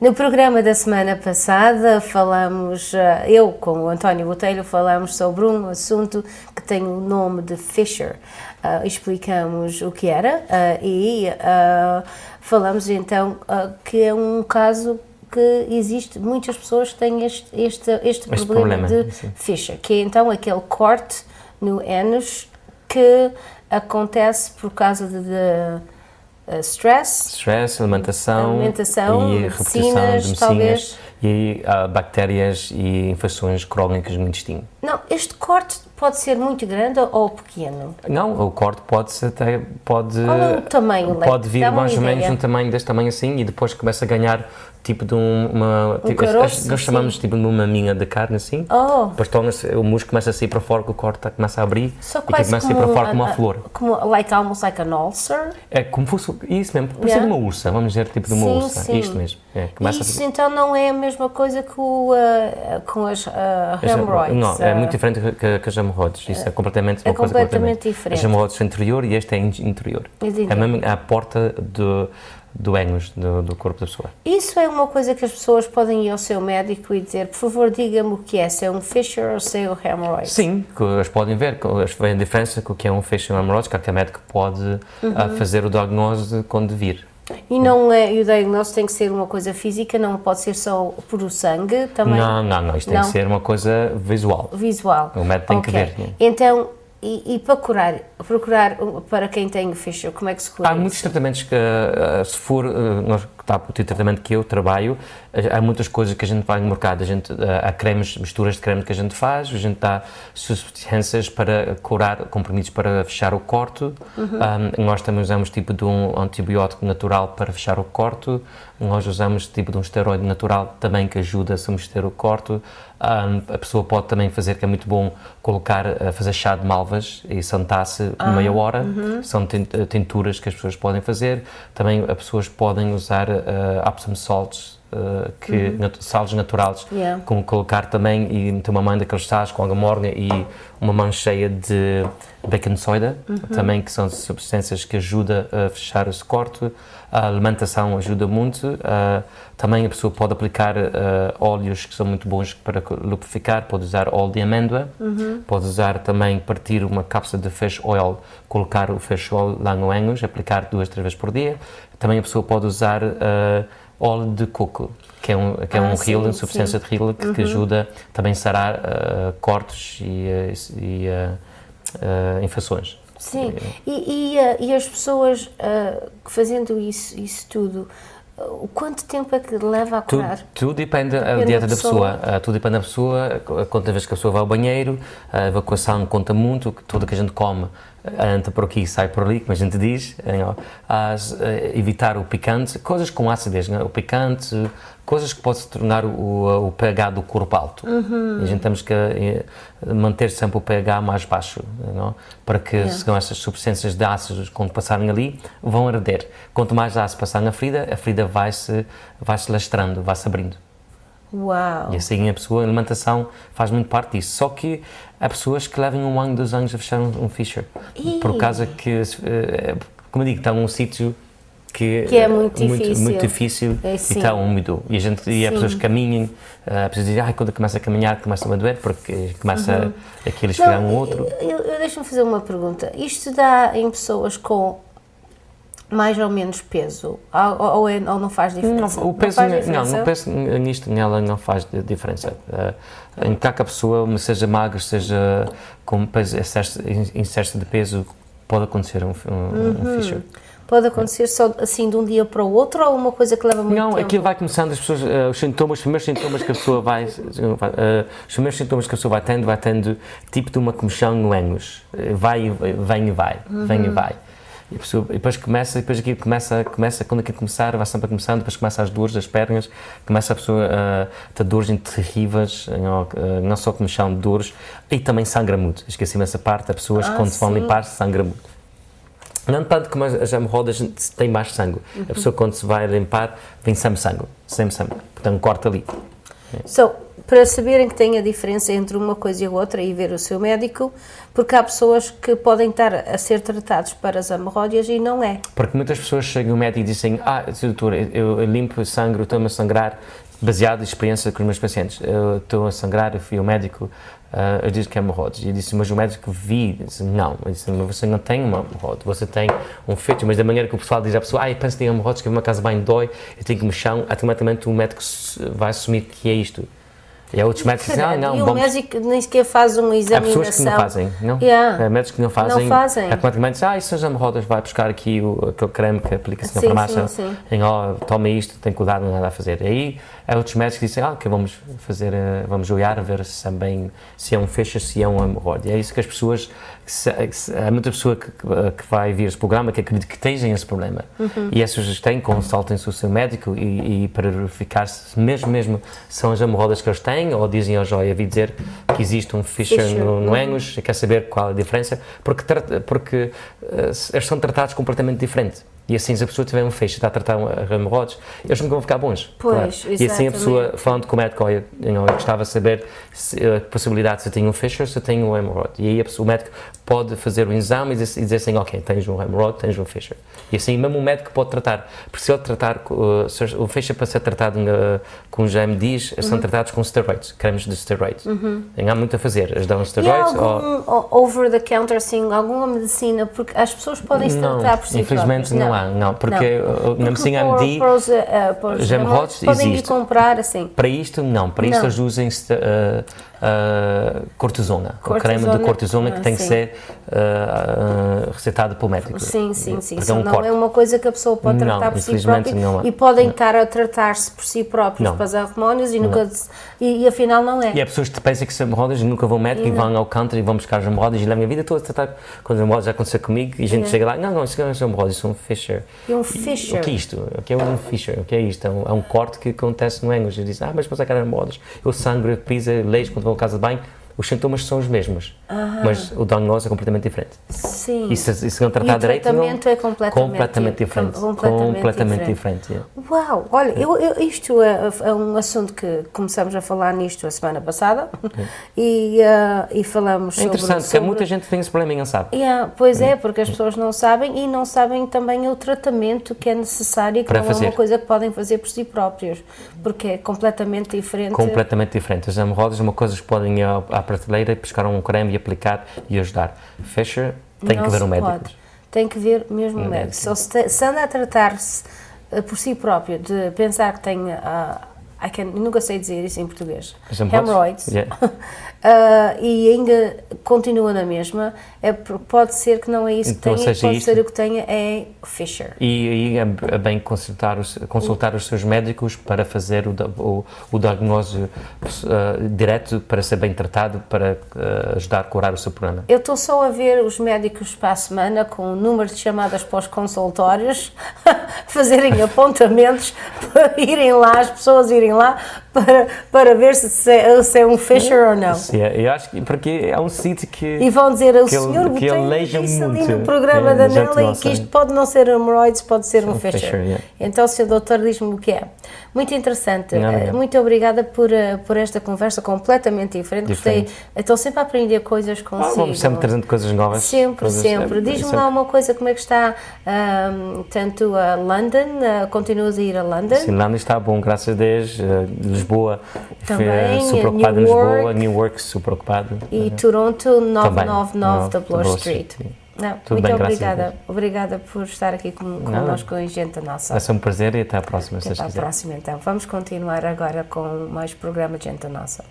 No programa da semana passada falamos, eu com o António Botelho, falamos sobre um assunto que tem o nome de Fissure. Explicamos o que era e falamos então que é um caso que existe, muitas pessoas têm este problema de fissure, que é então aquele corte no ânus que acontece por causa de stress, alimentação e medicinas, de talvez. E bactérias e infecções crónicas no intestino. Não, este corte pode ser muito grande ou pequeno? Não, o corte pode Qual é o tamanho? Pode vir mais ou menos um tamanho deste tamanho assim e depois começa a ganhar tipo de caroço, nós chamamos tipo de uma minha de carne assim. Depois o músculo começa a sair para fora, o corte começa a abrir e começa a sair para fora como uma flor. Almost like an ulcer? É como fosse isso mesmo, pode ser de uma ursa, vamos dizer tipo de uma ursa, sim. isto mesmo. Isso então não é a mesma coisa que com as hemorroids? Não, é muito diferente que as hemorroides, isso é completamente uma coisa completamente diferente. As hemorroides são interior e este é interior. É mesmo a porta do ânus do corpo da pessoa. Isso é uma coisa que as pessoas podem ir ao seu médico e dizer, por favor, diga-me o que é, se é um fissure ou se é um hemorrhoid? Sim, que eles podem ver, a diferença com o que é um fissure e um hemorrhoid, que médico pode fazer o diagnóstico quando vir. E não é, o diagnóstico tem que ser uma coisa física, não pode ser só por o sangue também? Não, isto tem que ser uma coisa visual. O médico tem que ver. Então, e para procurar para quem tem o fissure, como é que se cura? Há muitos tratamentos que, se for, está o tratamento que eu trabalho, há muitas coisas que a gente vai no mercado, há cremes, misturas de cremes que a gente faz, a gente dá substâncias para curar, comprimidos para fechar o corte, nós também usamos tipo de um antibiótico natural para fechar o corte, nós usamos tipo de um esteroide natural também que ajuda a submeter o corte, a pessoa pode também fazer, que é muito bom, fazer chá de malvas e sentar-se meia hora, são tinturas que as pessoas podem fazer, também as pessoas podem usar Epsom salts, salos naturais, como colocar também e meter uma mão daqueles sais com água morna e uma mão cheia de baking soda, também que são substâncias que ajudam a fechar esse corte. A alimentação ajuda muito, também a pessoa pode aplicar óleos que são muito bons para lubrificar, pode usar óleo de amêndoa, pode usar também, partir uma cápsula de fish oil, colocar o fish oil lá no ânus, aplicar 2, 3 vezes por dia. Também a pessoa pode usar óleo de coco, que é um healing, substância de healing, que ajuda também a sarar cortes e infecções. Sim, e as pessoas fazendo isso tudo, quanto tempo é que leva a curar? Tudo depende da dieta da pessoa. Tudo depende da pessoa, quantas vezes que a pessoa vai ao banheiro, a evacuação conta muito, tudo que a gente come entra por aqui e sai por ali, como a gente diz. Evitar o picante, coisas com acidez, o picante, coisas que podem tornar o pH do corpo alto. A gente temos que manter sempre o pH mais baixo, para que senão essas substâncias de ácidos, quando passarem ali, vão arder. Quanto mais ácido passar na ferida, a ferida vai-se lastrando, vai-se abrindo. Uau! E assim a alimentação faz muito parte disso. Só que há pessoas que levam 1 ano, 2 anos a fechar um fissure. Por causa que, como eu digo, está num sítio que é muito difícil e está úmido. E há pessoas que caminham, as pessoas dizem, quando começa a caminhar, começa a doer, porque começa aquilo a esfregar um outro. Deixa-me fazer uma pergunta. Isto dá em pessoas com mais ou menos peso? Ou não faz diferença? O peso nisto nela não faz diferença. Em que a pessoa, seja magra, seja com peso, excesso de peso, pode acontecer um fissure. Pode acontecer só assim de um dia para o outro ou uma coisa que leva muito tempo? Não, aquilo vai começando, as pessoas, os primeiros sintomas que a pessoa vai tendo tipo de uma comichão no ânus, vem e vai. E depois aquilo começa, quando aquilo começar, vai sempre começando, depois começa as dores das pernas, começa a pessoa a ter dores terríveis, não só comichão de dores, e também sangra muito. Esqueci-me essa parte, as pessoas quando se vão limpar, sangra muito. Não tanto como as hemorroidas tem mais sangue. A pessoa quando se vai limpar, vem sempre sangue. Portanto, corta ali. para saberem que tem a diferença entre uma coisa e a outra e ver o seu médico, porque há pessoas que podem estar a ser tratados para as hemorroidas e não é. Porque muitas pessoas chegam ao médico e dizem, doutor, eu limpo sangue, estou-me a sangrar, baseado em experiência com os meus pacientes. Eu estou a sangrar, eu fui ao médico, eu disse que é hemorroides. E eu disse, mas o médico disse, não. Eu disse, mas você não tem uma hemorroide, você tem um feto. Mas da maneira que o pessoal diz à pessoa, eu penso que tem hemorroides, que eu vou uma casa bem dói, eu tenho que me chão, automaticamente o médico vai assumir que é isto. E há outros médicos que dizem, não, e o médico nem sequer faz uma examinação. Há pessoas que não fazem, não? Há médicos que não fazem. Automaticamente dizem, isso são as hemorroidas, vai buscar aqui aquele creme que aplica-se na farmácia. Toma isto, tem cuidado, não há nada a fazer. E aí há outros médicos que dizem, que vamos fazer, vamos olhar, a ver se é um fissure, se é um hemorroide. É isso que as pessoas, há muita pessoa que vai vir esse programa que acredita que tenham esse problema. E essas pessoas têm, consultem-se o seu médico e para verificar se mesmo são as hemorroidas que eles têm, ou dizem ao já ouvi dizer que existe um fissure no ânus, e quer saber qual é a diferença, porque eles são tratados completamente diferente. E assim, se a pessoa tiver um feixe e está a tratar hemorroides, eles nunca vão ficar bons. Pois, claro. E assim a pessoa, falando com o médico, eu gostava de saber a possibilidade se eu tenho um fissure, se eu tenho um hemorroide. E aí o médico pode fazer o exame e dizer assim, ok, tens um hemorroide, tens um fissure. E assim, mesmo o médico pode tratar. Porque se ele tratar, o fissure para ser tratado com os MDs, são tratados com steroids, cremes de steroids. Há muito a fazer. Eles dão steroids. E há algum over-the-counter, assim, alguma medicina? Porque as pessoas podem se tratar por si infelizmente próprios. Não, porque na medicina MD, os hemorroides podem ir comprar, assim. Para isto, não. Para isto eles usam cortisona. O creme de cortisona que tem que ser receitado pelo médico. Sim. Isso não é uma coisa que a pessoa pode tratar por si própria. E podem estar a tratar-se por si próprios para as hemorroidas e afinal não é. E há pessoas que pensam que são hemorroidas e nunca vão ao médico e vão ao country e vão buscar as hemorroidas e na minha vida toda a tratar com as hemorroidas. Já aconteceu comigo e a gente chega lá, não, isso não é hemorroidas, isso é um fissure. E um fissure? O que é isto? O que é um fissure? O que é isto? É um corte que acontece no ânus. Eu disse, mas para sacar hemorroidas, eu sangro, pisa, leis quando vou à casa de banho. Os sintomas são os mesmos, mas o diagnóstico é completamente diferente. Sim. E se não tratar direito, o tratamento é completamente diferente. Completamente diferente. Uau! Olha, isto é um assunto que começamos a falar nisto a semana passada e falamos sobre... É interessante, porque muita gente tem esse problema e não sabe. Pois é, porque as pessoas não sabem e não sabem também o tratamento que é necessário e que não é uma coisa que podem fazer por si próprios, porque é completamente diferente. Completamente diferente. As hemorroidas é uma coisa que podem ir à prateleira e buscar um creme e aplicar e ajudar. Fissure, tem que ver um médico. Tem que ver mesmo um médico. Se anda a tratar-se por si próprio, de pensar que tem, nunca sei dizer isso em português, hemorrhoids, e ainda continua na mesma, pode ser que não é isso que tenha, pode ser o que tenha é fissure. E é bem consultar os seus médicos para fazer o diagnóstico direto, para ser bem tratado, para ajudar a curar o seu problema. Eu estou só a ver os médicos para a semana com o número de chamadas para os consultórios, fazerem apontamentos, para irem lá, as pessoas irem lá, para ver se é um fissure ou não. Sim, eu acho que porque é um sítio que... E vão dizer, o senhor Botelho disse ali no programa da Nelly que isto pode não ser hemorrhoids, pode ser um fissure. Então o senhor doutor diz-me o que é. Muito interessante. Muito obrigada por esta conversa completamente diferente. Gostei. Estou sempre a aprender coisas consigo. Vamos sempre trazendo coisas novas. Sempre. Diz-me lá uma coisa, como é que está tanto a London, continuas a ir a London? Sim, London está bom, graças a Deus. Lisboa, também, sou preocupado em Lisboa, New York, sou preocupado. E Toronto, 999 da Bloor Street. Muito obrigada. Obrigada por estar aqui connosco em Gente Nossa. Vai ser um prazer e até à próxima. Até à próxima, então. Vamos continuar agora com mais programa Gente Nossa.